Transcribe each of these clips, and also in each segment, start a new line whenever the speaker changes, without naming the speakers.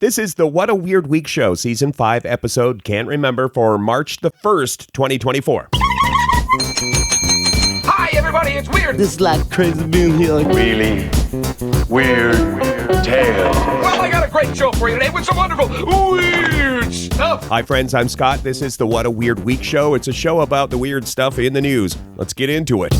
This is the What a Weird Week show, season 5, episode Can't Remember for March the 1st, 2024.
Hi, everybody, it's Weird.
This is like crazy being here.
Really weird tales.
Well, I got a great show for you today with some wonderful weird stuff.
Hi, friends, I'm Scott. This is the What a Weird Week show. It's a show about the weird stuff in the news. Let's get into it.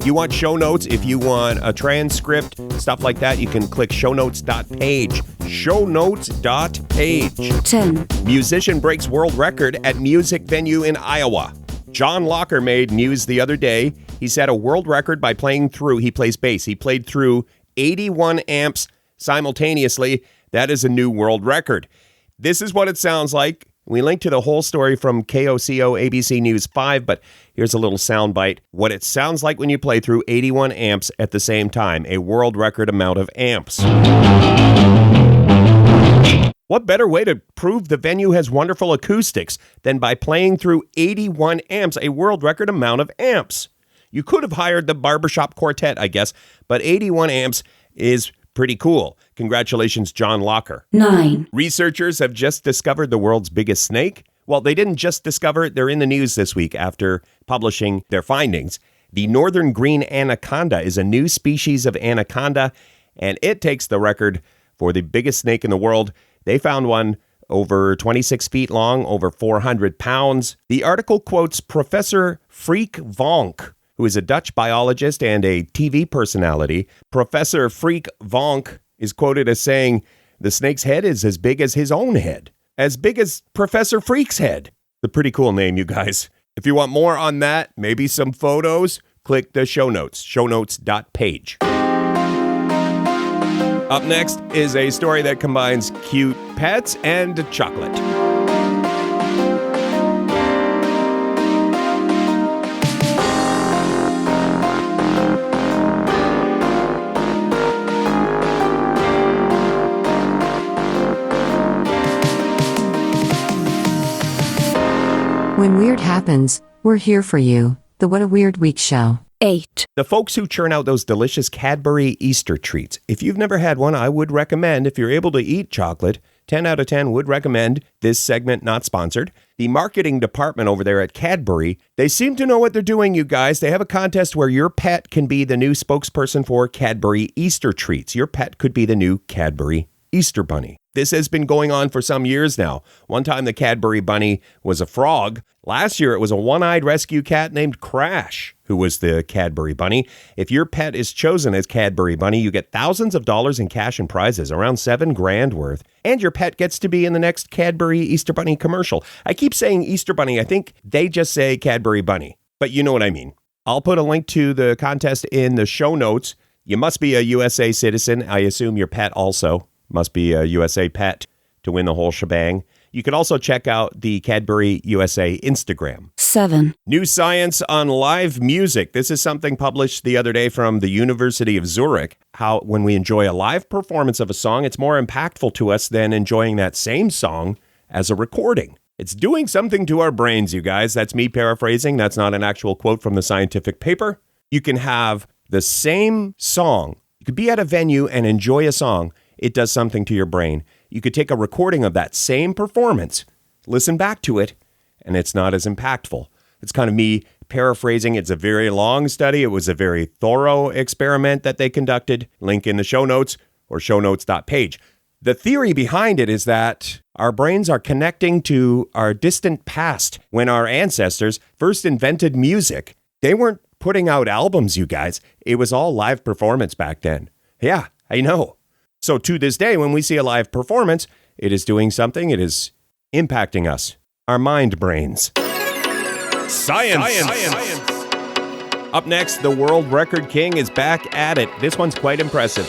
You want show notes? If you want a transcript, stuff like that, you can click shownotes.page. Shownotes.page.
10.
Musician breaks world record at music venue in Iowa. John Locker made news the other day. He set a world record by playing through, he plays bass, he played through 81 amps simultaneously. That is a new world record. This is what it sounds like. We link to the whole story from KOCO ABC News 5, but here's a little soundbite. What it sounds like when you play through 81 amps at the same time, a world record amount of amps. What better way to prove the venue has wonderful acoustics than by playing through 81 amps, a world record amount of amps? You could have hired the barbershop quartet, I guess, but 81 amps is pretty cool. Congratulations, John Locker.
9.
Researchers have just discovered the world's biggest snake. Well, they didn't just discover it. They're in the news this week after publishing their findings. The Northern Green Anaconda is a new species of anaconda, and it takes the record for the biggest snake in the world. They found one over 26 feet long, over 400 pounds. The article quotes Professor Freek Vonk, who is a Dutch biologist and a TV personality. Professor Freek Vonk is quoted as saying, the snake's head is as big as his own head. As big as Professor Freek's head. A pretty cool name, you guys. If you want more on that, maybe some photos, click the show notes, shownotes.page. Up next is a story that combines cute pets and chocolate.
When weird happens, we're here for you. The What a Weird Week show.
8.
The folks who churn out those delicious Cadbury Easter treats. If you've never had one, I would recommend, if you're able to eat chocolate, 10 out of 10 would recommend. This segment not sponsored. The marketing department over there at Cadbury, they seem to know what they're doing, you guys. They have a contest where your pet can be the new spokesperson for Cadbury Easter treats. Your pet could be the new Cadbury Easter bunny. This has been going on for some years now. One time the Cadbury bunny was a frog. Last year it was a one-eyed rescue cat named Crash, who was the Cadbury bunny. If your pet is chosen as Cadbury bunny, you get thousands of dollars in cash and prizes, around $7,000 worth. And your pet gets to be in the next Cadbury Easter bunny commercial. I keep saying Easter bunny. I think they just say Cadbury bunny, but you know what I mean. I'll put a link to the contest in the show notes. You must be a USA citizen. I assume your pet also must be a USA pet to win the whole shebang. You can also check out the Cadbury USA Instagram.
7.
New science on live music. This is something published the other day from the University of Zurich. How when we enjoy a live performance of a song, it's more impactful to us than enjoying that same song as a recording. It's doing something to our brains, you guys. That's me paraphrasing. That's not an actual quote from the scientific paper. You can have the same song. You could be at a venue and enjoy a song. It does something to your brain. You could take a recording of that same performance, listen back to it, and it's not as impactful. It's kind of me paraphrasing. It's a very long study. It was a very thorough experiment that they conducted. Link in the show notes or shownotes.page. The theory behind it is that our brains are connecting to our distant past. When our ancestors first invented music, they weren't putting out albums, you guys. It was all live performance back then. Yeah, I know. So to this day, when we see a live performance, it is doing something. It is impacting us, our mind brains. Science. Up next, the world record king is back at it. This one's quite impressive.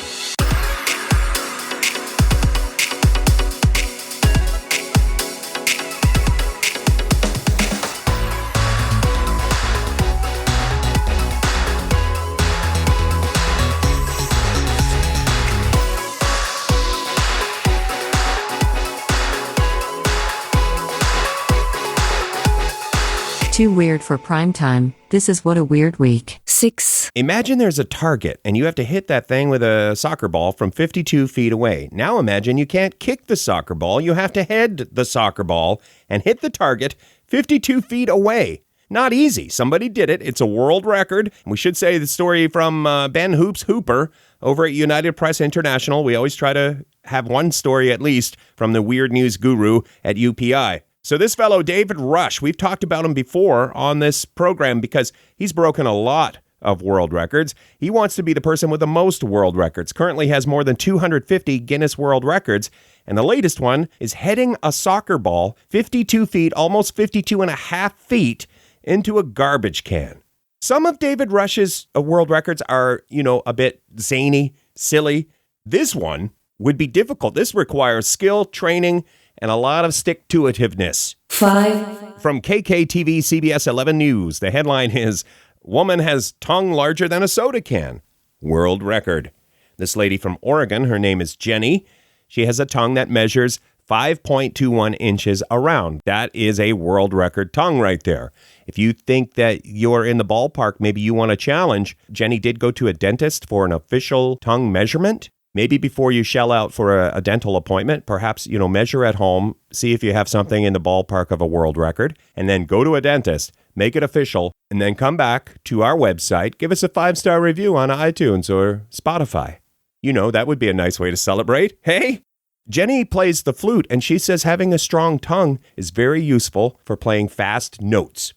Too weird for prime time. This is What a Weird Week.
6,
Imagine there's a target and you have to hit that thing with a soccer ball from 52 feet away. Now imagine you can't kick the soccer ball. You have to head the soccer ball and hit the target 52 feet away. Not easy. Somebody did it. It's a world record. We should say the story from Ben Hoops Hooper over at United Press International. We always try to have one story at least from the weird news guru at UPI. So this fellow, David Rush, we've talked about him before on this program because he's broken a lot of world records. He wants to be the person with the most world records. Currently has more than 250 Guinness World Records. And the latest one is heading a soccer ball 52 feet, almost 52 and a half feet into a garbage can. Some of David Rush's world records are, a bit zany, silly. This one would be difficult. This requires skill, training, and a lot of stick-to-itiveness.
5,
From KKTV CBS 11 News, the headline is, Woman has tongue larger than a soda can. World record. This lady from Oregon, her name is Jenny. She has a tongue that measures 5.21 inches around. That is a world record tongue right there. If you think that you're in the ballpark, maybe you want a challenge. Jenny did go to a dentist for an official tongue measurement. Maybe before you shell out for a dental appointment, perhaps, measure at home, see if you have something in the ballpark of a world record, and then go to a dentist, make it official, and then come back to our website, give us a 5-star review on iTunes or Spotify. That would be a nice way to celebrate. Hey? Jenny plays the flute, and she says having a strong tongue is very useful for playing fast notes.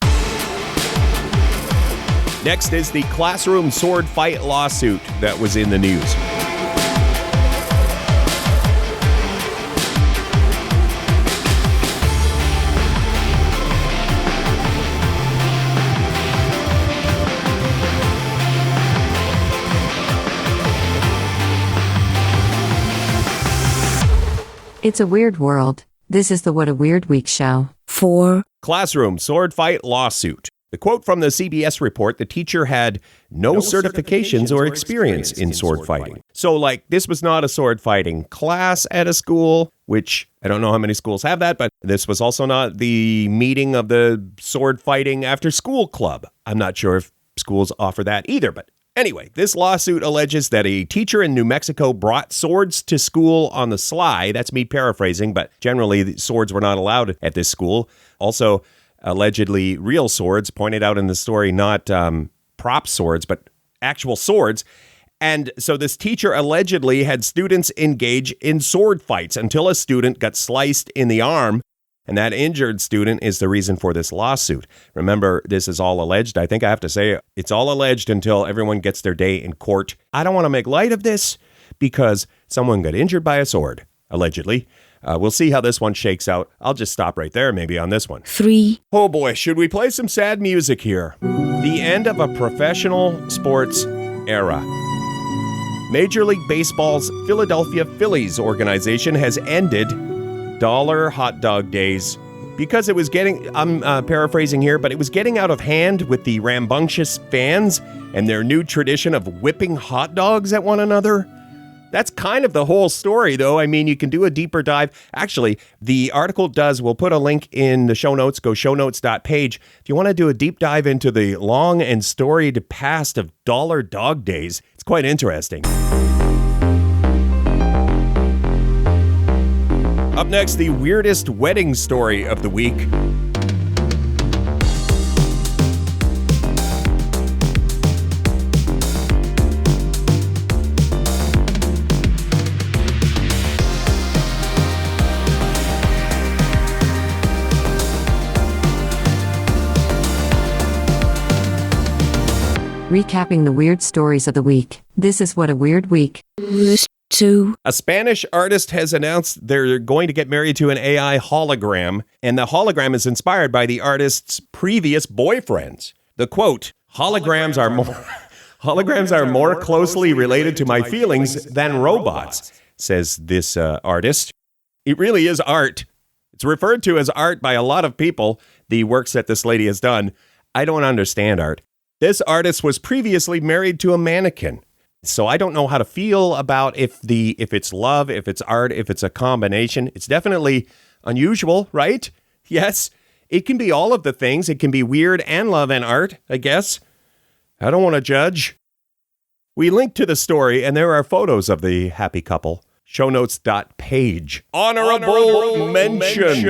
Next is the classroom sword fight lawsuit that was in the news.
It's a weird world. This is the What a Weird Week show.
4,
Classroom sword fight lawsuit. The quote from the CBS report, the teacher had no certifications or experience in sword fighting. So, this was not a sword fighting class at a school, which I don't know how many schools have that, but this was also not the meeting of the sword fighting after school club. I'm not sure if schools offer that either, but anyway, this lawsuit alleges that a teacher in New Mexico brought swords to school on the sly. That's me paraphrasing, but generally the swords were not allowed at this school. Also, allegedly real swords, pointed out in the story, not prop swords, but actual swords. And so this teacher allegedly had students engage in sword fights until a student got sliced in the arm. And that injured student is the reason for this lawsuit. Remember, this is all alleged. I think I have to say it's all alleged until everyone gets their day in court. I don't want to make light of this because someone got injured by a sword, allegedly. We'll see how this one shakes out. I'll just stop right there maybe on this one.
3,
Oh boy, should we play some sad music here? The end of a professional sports era. Major League Baseball's Philadelphia Phillies organization has ended dollar hot dog days because it was getting, I'm paraphrasing here, but it was getting out of hand with the rambunctious fans and their new tradition of whipping hot dogs at one another. That's kind of the whole story, though. I mean, you can do a deeper dive. Actually, the article does. We'll put a link in the show notes. Go shownotes.page. If you want to do a deep dive into the long and storied past of dollar dog days, it's quite interesting. Up next, the weirdest wedding story of the week.
Recapping the weird stories of the week. This is What a Weird Week.
2,
A Spanish artist has announced they're going to get married to an AI hologram, and the hologram is inspired by the artist's previous boyfriends. The quote, holograms are more closely related to my feelings than robots, says this artist. It really is art. It's referred to as art by a lot of people, the works that this lady has done. I don't understand art. This artist was previously married to a mannequin. So I don't know how to feel about if it's love, if it's art, if it's a combination. It's definitely unusual, right? Yes, it can be all of the things. It can be weird and love and art, I guess. I don't want to judge. We link to the story, and there are photos of the happy couple. Shownotes.page. Honorable mention.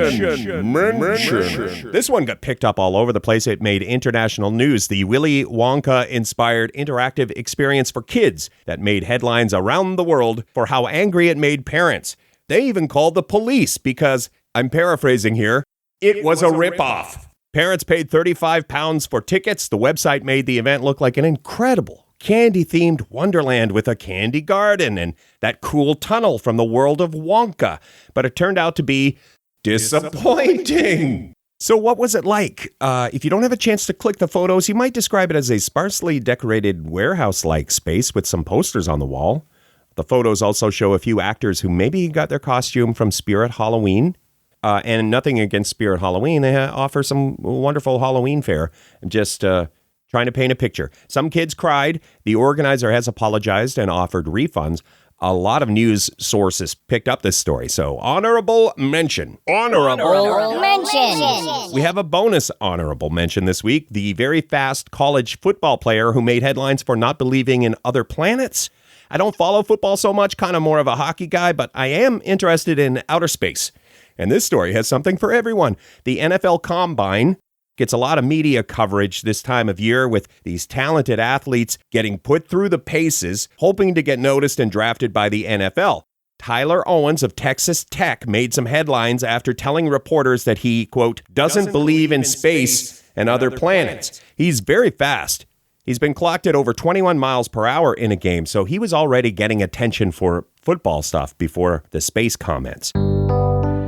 This one got picked up all over the place. It made international news. The Willy Wonka-inspired interactive experience for kids that made headlines around the world for how angry it made parents. They even called the police because, I'm paraphrasing here, it was a ripoff. Parents paid £35 for tickets. The website made the event look like an incredible candy-themed wonderland with a candy garden and that cool tunnel from the world of Wonka. But it turned out to be disappointing. So what was it like? If you don't have a chance to click the photos, you might describe it as a sparsely decorated warehouse-like space with some posters on the wall. The photos also show a few actors who maybe got their costume from Spirit Halloween. And nothing against Spirit Halloween. They offer some wonderful Halloween fare. Just trying to paint a picture. Some kids cried. The organizer has apologized and offered refunds. A lot of news sources picked up this story. So, honorable mention. Honorable mention. We have a bonus honorable mention this week. The very fast college football player who made headlines for not believing in other planets. I don't follow football so much, kind of more of a hockey guy, but I am interested in outer space. And this story has something for everyone. The NFL Combine gets a lot of media coverage this time of year with these talented athletes getting put through the paces, hoping to get noticed and drafted by the NFL. Tyler Owens of Texas Tech made some headlines after telling reporters that he, quote, doesn't believe in space and other planets. He's very fast. He's been clocked at over 21 miles per hour in a game, so he was already getting attention for football stuff before the space comments.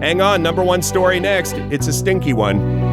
Hang on, number one story next. It's a stinky one.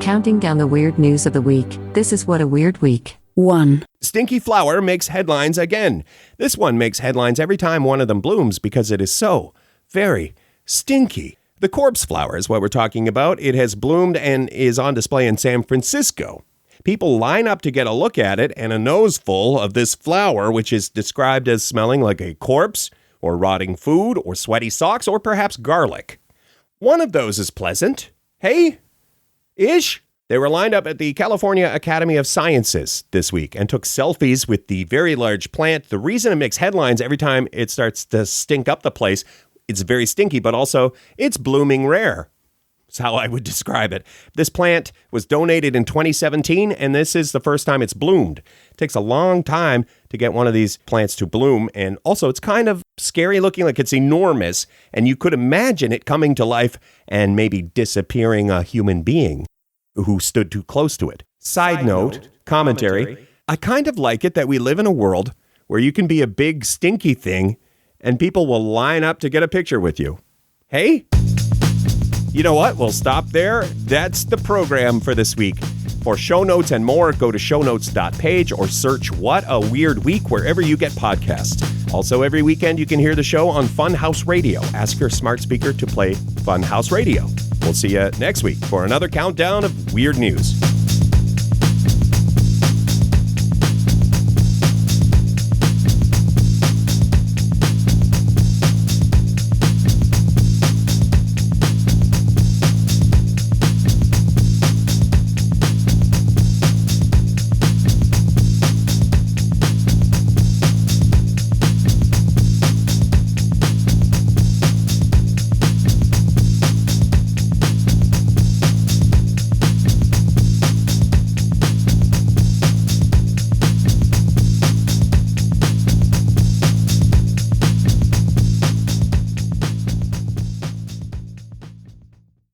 Counting down the weird news of the week. This is What a Weird Week.
1.
Stinky flower makes headlines again. This one makes headlines every time one of them blooms because it is so very stinky. The corpse flower is what we're talking about. It has bloomed and is on display in San Francisco. People line up to get a look at it, and a nose full of this flower, which is described as smelling like a corpse, or rotting food, or sweaty socks, or perhaps garlic. One of those is pleasant. Hey? Ish? They were lined up at the California Academy of Sciences this week and took selfies with the very large plant. The reason it makes headlines every time it starts to stink up the place, it's very stinky, but also it's blooming rare. That's how I would describe it. This plant was donated in 2017, and this is the first time it's bloomed. It takes a long time to get one of these plants to bloom, and also it's kind of scary looking, like it's enormous, and you could imagine it coming to life and maybe disappearing a human being who stood too close to it. Side note, commentary, I kind of like it that we live in a world where you can be a big stinky thing and people will line up to get a picture with you. Hey? You know what? We'll stop there. That's the program for this week. For show notes and more, go to shownotes.page or search What a Weird Week wherever you get podcasts. Also, every weekend you can hear the show on Funhouse Radio. Ask your smart speaker to play Funhouse Radio. We'll see you next week for another countdown of weird news.